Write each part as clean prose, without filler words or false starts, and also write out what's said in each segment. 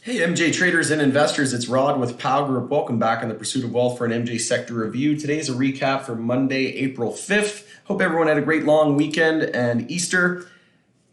Hey MJ traders and investors, it's Rod with Powell Group. Welcome back on the Pursuit of Wealth for an MJ Sector review. Today's a recap for Monday, April 5th. Hope everyone had a great long weekend and Easter.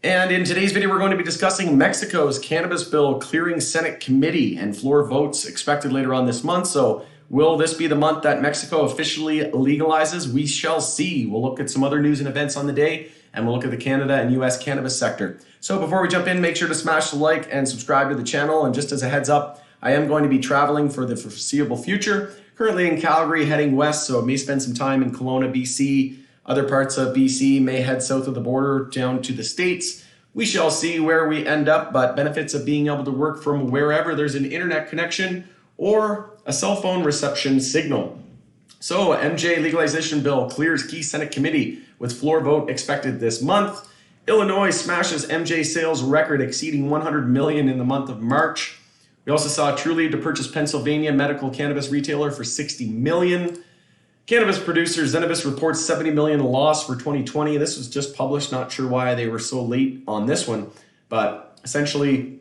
And in today's video, we're going to be discussing Mexico's cannabis bill clearing Senate committee and floor votes expected later on this month. So will this be the month that Mexico officially legalizes? We shall see. We'll look at some other news and events on the day, and we'll look at the Canada and US cannabis sector. So before we jump in, make sure to smash the like and subscribe to the channel. And just as a heads up, I am going to be traveling for the foreseeable future. Currently in Calgary, heading west, so I may spend some time in Kelowna, BC. Other parts of BC may head south of the border down to the States. We shall see where we end up, but benefits of being able to work from wherever there's an internet connection or a cell phone reception signal. So MJ legalization bill clears key Senate committee with floor vote expected this month. Illinois smashes MJ sales record exceeding 100 million in the month of March. We also saw Trulieve to purchase Pennsylvania medical cannabis retailer for 60 million. Cannabis producer Zenabis reports 70 million loss for 2020. This was just published. Not sure why they were so late on this one, but essentially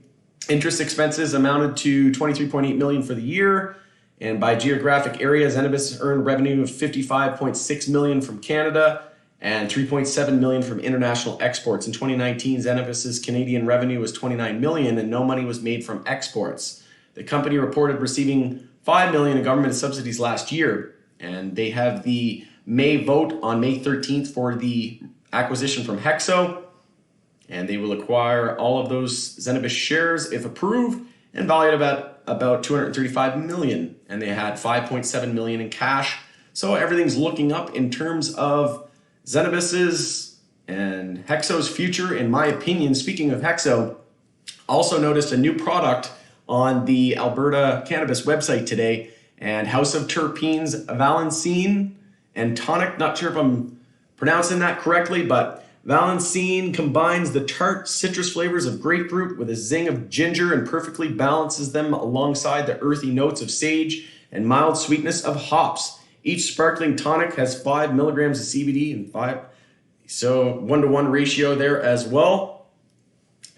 interest expenses amounted to 23.8 million for the year. And by geographic area, Zenabis earned revenue of 55.6 million from Canada and 3.7 million from international exports. In 2019, Zenabis's Canadian revenue was 29 million and no money was made from exports. The company reported receiving 5 million in government subsidies last year, and they have the May vote on May 13th for the acquisition from Hexo, and they will acquire all of those Zenabis shares if approved and valued at about 235 million, and they had 5.7 million in cash. So everything's looking up in terms of Zenabis's and Hexo's future, in my opinion. Speaking of Hexo, also noticed a new product on the Alberta Cannabis website today, and House of Terpenes Valencine and Tonic. Not sure if I'm pronouncing that correctly, but Valencine combines the tart citrus flavors of grapefruit with a zing of ginger and perfectly balances them alongside the earthy notes of sage and mild sweetness of hops. Each sparkling tonic has 5 milligrams of CBD and 5, so 1-to-1 ratio there as well.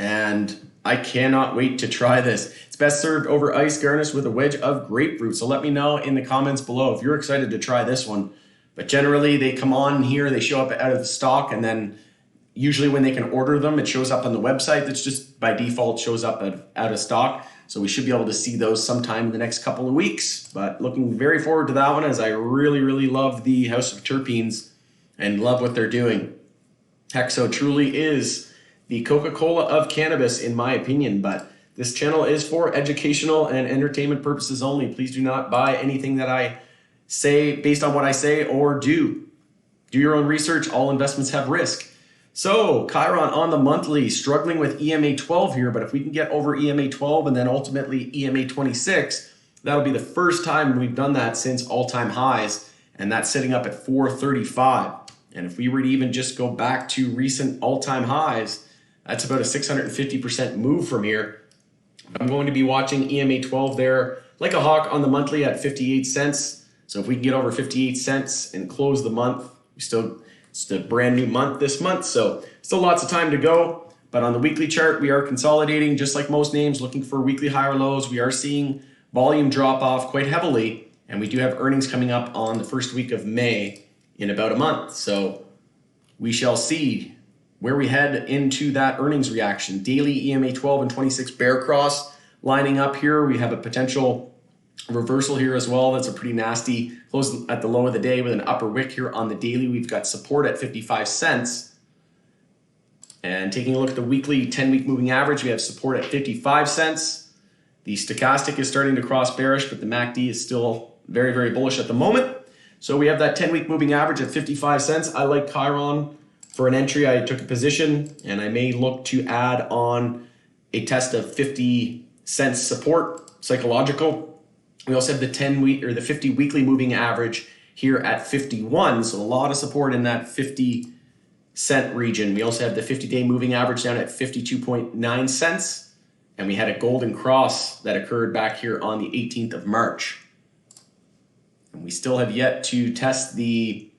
And I cannot wait to try this. It's best served over ice, garnished with a wedge of grapefruit. So let me know in the comments below if you're excited to try this one. But generally, they come on here, they show up out of the stock, and then usually when they can order them, it shows up on the website. That's just by default shows up out of stock. So we should be able to see those sometime in the next couple of weeks. But looking very forward to that one, as I really, really love the House of Terpenes and love what they're doing. Hexo truly is the Coca-Cola of cannabis, in my opinion. But this channel is for educational and entertainment purposes only. Please do not buy anything that I say based on what I say or do. Do your own research. All investments have risk. So Khiron on the monthly, struggling with EMA 12 here, but if we can get over EMA 12 and then ultimately EMA 26, that'll be the first time we've done that since all-time highs, and that's sitting up at 435. And if we were to even just go back to recent all-time highs, that's about a 650% move from here. I'm going to be watching EMA 12 there like a hawk on the monthly at 58 cents. So if we can get over 58 cents and close the month, it's a brand new month this month, so still lots of time to go. But on the weekly chart, we are consolidating just like most names, looking for weekly higher lows. We are seeing volume drop off quite heavily, and we do have earnings coming up on the first week of May in about a month. So we shall see where we head into that earnings reaction. Daily EMA 12 and 26 bear cross lining up here. We have a potential reversal here as well. That's a pretty nasty close at the low of the day with an upper wick here on the daily. We've got support at 55 cents. And taking a look at the weekly 10-week moving average, we have support at 55 cents. The stochastic is starting to cross bearish, but the MACD is still very, very bullish at the moment. So we have that 10-week moving average at 55 cents. I like Khiron for an entry. I took a position, and I may look to add on a test of 50 cents support, psychological. We also have the 10-week or the 50 weekly moving average here at 51. So a lot of support in that 50 cent region. We also have the 50-day moving average down at 52.9 cents. And we had a golden cross that occurred back here on the 18th of March. And we still have yet to test the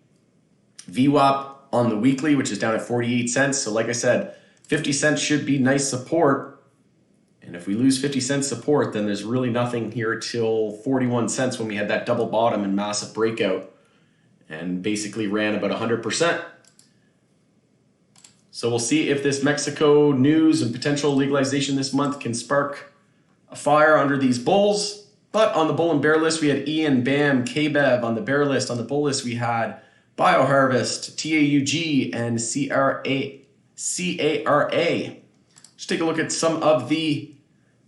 VWAP on the weekly, which is down at 48 cents. So like I said, 50 cents should be nice support. And if we lose 50 cents support, then there's really nothing here till 41 cents when we had that double bottom and massive breakout and basically ran about 100%. So we'll see if this Mexico news and potential legalization this month can spark a fire under these bulls. But on the bull and bear list, we had Ian, BAM, KBEV. On the bear list, on the bull list, we had BioHarvest, TAUG, and CARA. Let's take a look at some of the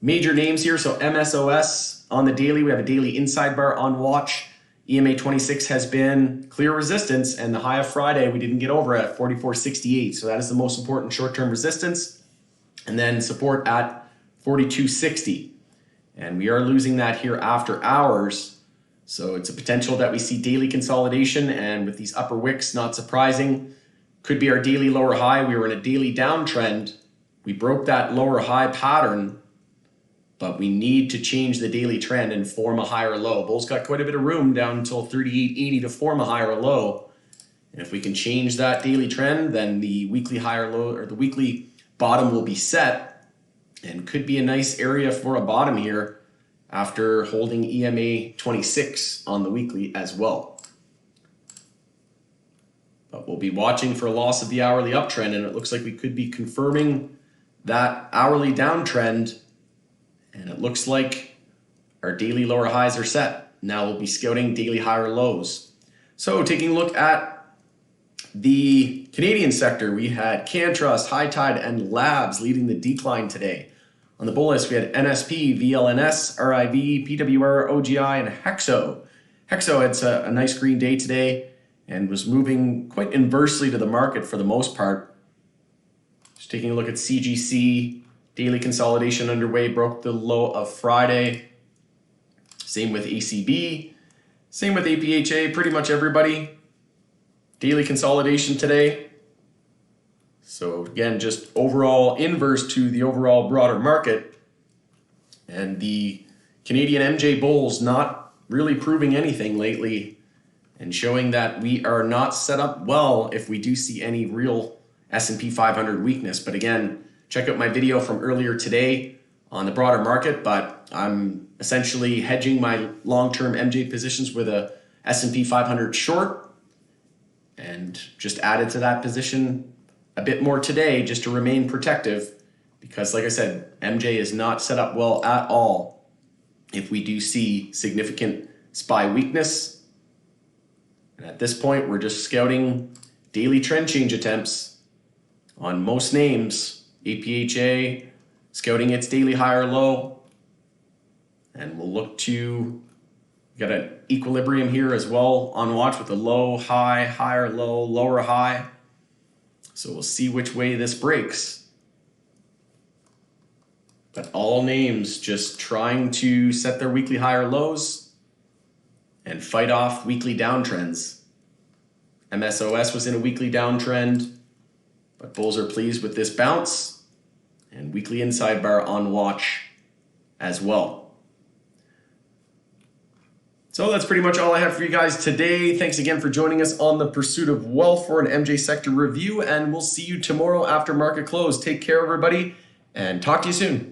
major names here. So MSOS on the daily, we have a daily inside bar on watch. EMA 26 has been clear resistance, and the high of Friday we didn't get over at 44.68. So that is the most important short-term resistance. And then support at 42.60. And we are losing that here after hours. So it's a potential that we see daily consolidation, and with these upper wicks, not surprising, could be our daily lower high. We were in a daily downtrend. We broke that lower high pattern, but we need to change the daily trend and form a higher low. Bulls got quite a bit of room down until 38.80 to form a higher low. And if we can change that daily trend, then the weekly higher low or the weekly bottom will be set and could be a nice area for a bottom here after holding EMA 26 on the weekly as well. But we'll be watching for a loss of the hourly uptrend, and it looks like we could be confirming that hourly downtrend. And it looks like our daily lower highs are set. Now we'll be scouting daily higher lows. So taking a look at the Canadian sector, we had CanTrust, High Tide, and Labs leading the decline today. On the bull list, we had NSP, VLNS, RIV, PWR, OGI, and Hexo. Hexo had a nice green day today and was moving quite inversely to the market for the most part. Just taking a look at CGC. Daily consolidation underway, broke the low of Friday. Same with ACB. Same with APHA, pretty much everybody. Daily consolidation today. So again, just overall inverse to the overall broader market. And the Canadian MJ bulls not really proving anything lately and showing that we are not set up well if we do see any real S&P 500 weakness. But again, check out my video from earlier today on the broader market, but I'm essentially hedging my long-term MJ positions with a S&P 500 short and just added to that position a bit more today just to remain protective because, like I said, MJ is not set up well at all if we do see significant SPY weakness. And at this point, we're just scouting daily trend change attempts on most names. APHA scouting its daily high or low, and we'll look to got an equilibrium here as well on watch with a low, high, higher, low, lower, high. So we'll see which way this breaks. But all names just trying to set their weekly higher lows and fight off weekly downtrends. MSOS was in a weekly downtrend, but bulls are pleased with this bounce and weekly inside bar on watch as well. So that's pretty much all I have for you guys today. Thanks again for joining us on the Pursuit of Wealth for an MJ Sector review, and we'll see you tomorrow after market close. Take care, everybody, and talk to you soon.